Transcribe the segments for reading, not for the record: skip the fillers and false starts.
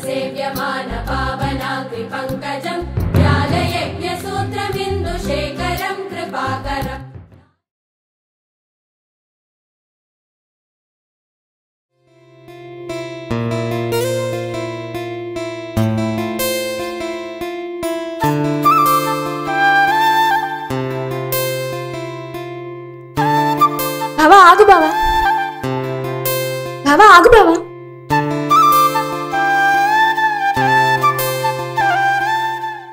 सेव्यमान पावनाग्रि पंकजं व्यालयज्ञ सूत्रमिन्दु शेखरं कृपाकरम् బావా ఆగు బావా, బావా ఆగు బావా.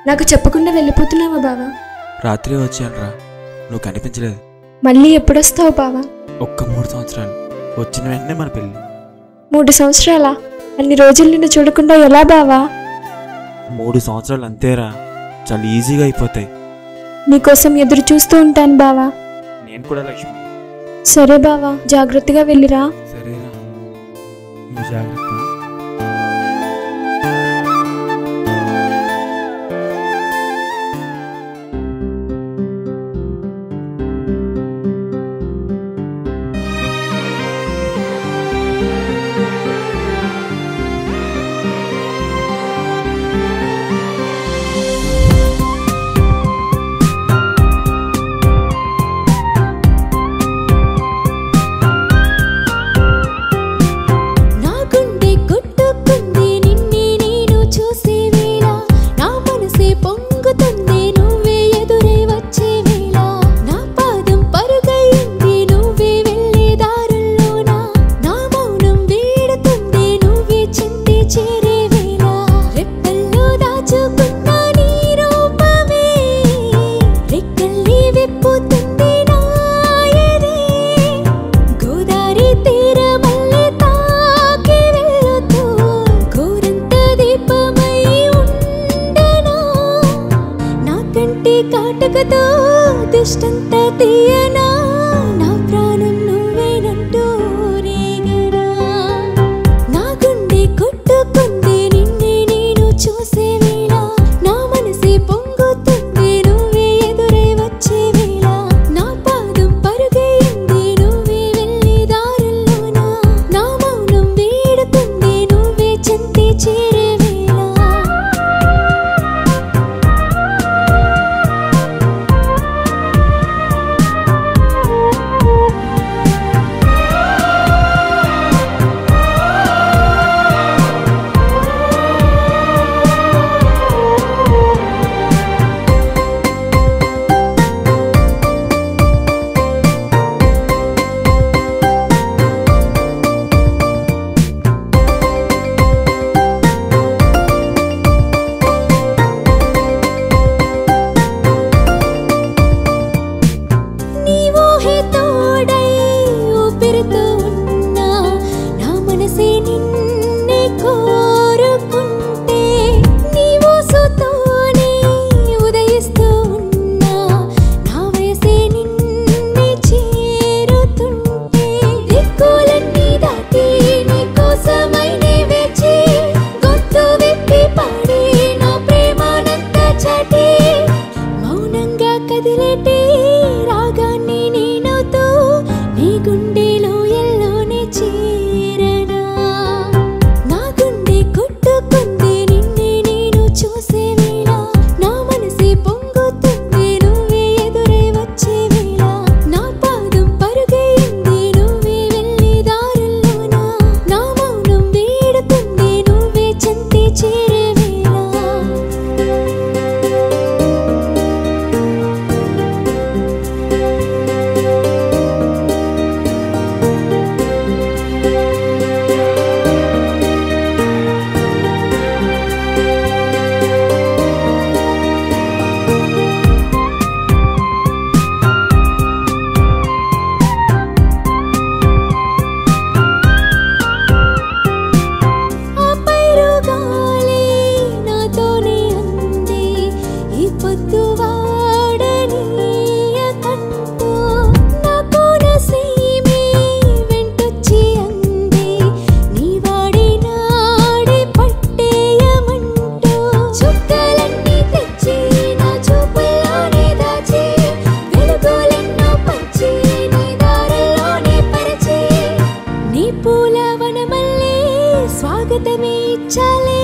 నాకు చెప్పకుండా వెళ్ళిపోతున్నావా బావా? రాత్రి వచ్చానురా, నువ్వు కనిపించలేదు. మళ్ళీ ఎప్పుడొస్తావు బావా? ఒక్క 3 సంవత్సరాలు, వచ్చిన వెంటనే మన పెళ్ళి. 3 సంవత్సరాలా? అన్ని రోజులు నిన్ను చూడకుండా ఎలా బావా? 3 సంవత్సరాలు అంతేరా, చాలా ఈజీగా అయిపోతాయి. నీకోసం ఎదురు చూస్తూ ఉంటాను బావా. నేను కూడా లక్ష్మి. సరే బావా, జాగ్రత్తగా వెళ్ళిరా. సరేరా, నువ్వు జాగ్రత్త. దిష్టంతా తీయనా, నా ప్రాణం నువ్వేనంటూ రేగరా. నా గుండె కొట్టుకుంది నిన్నే నేను చూసే వేళ, నా మనసే పొంగుతుంది నువ్వే ఎదురై వచ్చే వేళ. నా పాదం పరుగైంది నువ్వే వెళ్ళే దారుల్లోన, నా మౌనం వేడుతుంది నువ్వే చెంతే చేరే వేళ. స్వాగతమే ఇచ్చాలే